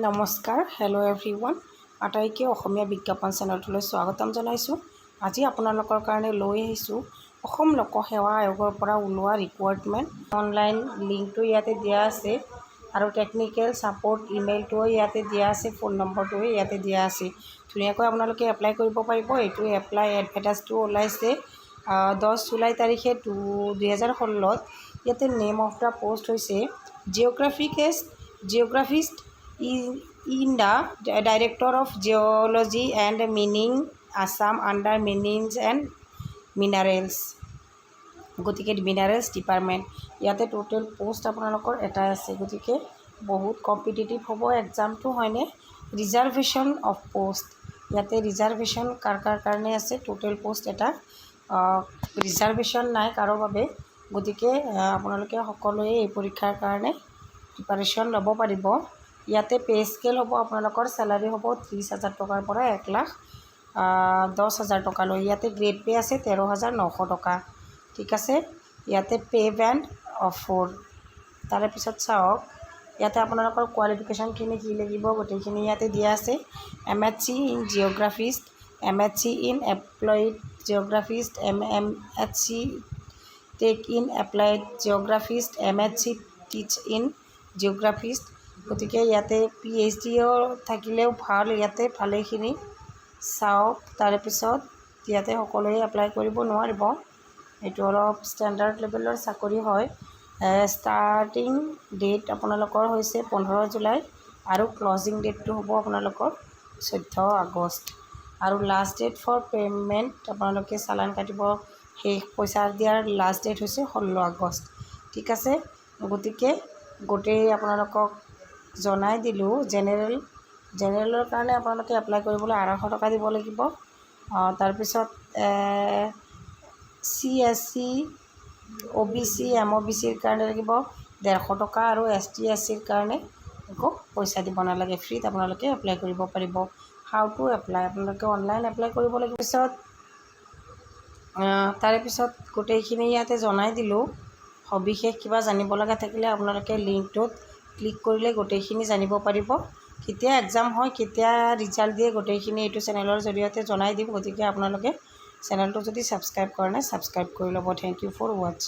নমস্কাৰ, hello' everyone. আটাইকে অসমীয়া বিজ্ঞাপন চেনেলটোলৈ স্বাগতম জনাইছোঁ। আজি আপোনালোকৰ কাৰণে লৈ আহিছোঁ অসম লোকসেৱা আয়োগৰ পৰা ওলোৱা ৰিকুৱাৰমেণ্ট। অনলাইন লিংকটো ইয়াতে দিয়া আছে আৰু টেকনিকেল ছাপোৰ্ট ইমেইলটোও ইয়াতে দিয়া আছে, ফোন নম্বৰটোও ইয়াতে দিয়া আছে। ধুনীয়াকৈ আপোনালোকে এপ্লাই কৰিব পাৰিব। এইটো এপ্লাই এডভাৰটাইজটো ওলাইছে 10 জুলাই তাৰিখে 2016। ইয়াতে নেম অফ দ্য পোষ্ট হৈছে জিঅ'গ্ৰাফিষ্ট in the Director of Geology and Mining Assam under Mines and Minerals, গতিকে মিনাৰেলছ ডিপাৰ্টমেণ্ট। ইয়াতে টোটেল পোষ্ট আপোনালোকৰ এটাই আছে, গতিকে বহুত কম্পিটিটিভ হ'ব এক্সামটো, হয়নে? ৰিজাৰ্ভেশ্যন অফ পোষ্ট, ইয়াতে ৰিজাৰ্ভেশ্যন কাৰ কাৰণে আছে। টোটেল পোষ্ট এটা, ৰিজাৰ্ভেশ্যন নাই কাৰো বাবে। গতিকে আপোনালোকে সকলোৱে এই পৰীক্ষাৰ কাৰণে প্ৰিপাৰেশ্যন ল'ব পাৰিব। ইয়াতে পে স্কেল হ'ব আপোনালোকৰ, চেলাৰী হ'ব 30,000 টকাৰ পৰা 1,10,000 টকালৈ। ইয়াতে গ্ৰেড পে আছে 13,900 টকা, ঠিক আছে। ইয়াতে পে বেণ্ড 4। তাৰে পিছত চাওক, ইয়াতে আপোনালোকৰ কোৱালিফিকেশ্যনখিনি কি লাগিব গোটেইখিনি ইয়াতে দিয়া আছে। MHC in geographist, MHC in applied geographist, MHC tech in applied geographist, MHC teach in geographist. গতিকে ইয়াতে PhDও থাকিলেও ভাল, ইয়াতে ভালেখিনি চাওক। তাৰে পিছত ইয়াতে সকলোৱে এপ্লাই কৰিব নোৱাৰিব, এইটো অলপ ষ্টেণ্ডাৰ্ড লেভেলৰ চাকৰি হয়। ষ্টাৰ্টিং ডেট আপোনালোকৰ হৈছে 15 জুলাই আৰু ক্লজিং ডেটটো হ'ব আপোনালোকৰ 14 আগষ্ট। আৰু লাষ্ট ডেট ফৰ পে'মেণ্ট, আপোনালোকে চালান কাটিব শেষ পইচা দিয়াৰ লাষ্ট ডেট হৈছে 16 আগষ্ট, ঠিক আছে। গতিকে গোটেই আপোনালোকক জনাই দিলোঁ। জেনেৰেলৰ কাৰণে আপোনালোকে এপ্লাই কৰিবলৈ 250 টকা দিব লাগিব। তাৰপিছত CSC OBC MOBCৰ কাৰণে লাগিব 150 টকা আৰু ST SCৰ কাৰণে একো পইচা দিব নালাগে, ফ্ৰীত আপোনালোকে এপ্লাই কৰিব পাৰিব। হাউ টু এপ্লাই, আপোনালোকে অনলাইন এপ্লাই কৰিব লাগিব। তাৰে পিছত গোটেইখিনি ইয়াতে জনাই দিলোঁ। সবিশেষ কিবা জানিব লগা থাকিলে আপোনালোকে লিংকটোত ক্লিক কৰিলে গোটেইখিনি জানিব পাৰিব। কেতিয়া এক্সাম হয়, কেতিয়া ৰিজাল্ট দিয়ে, গোটেইখিনি এইটো চেনেলৰ জৰিয়তে জনাই দিম। গতিকে আপোনালোকে চেনেলটো যদি ছাবস্ক্ৰাইব কৰা নাই, ছাবস্ক্ৰাইব কৰি ল'ব। Thank you for ৱাটছ।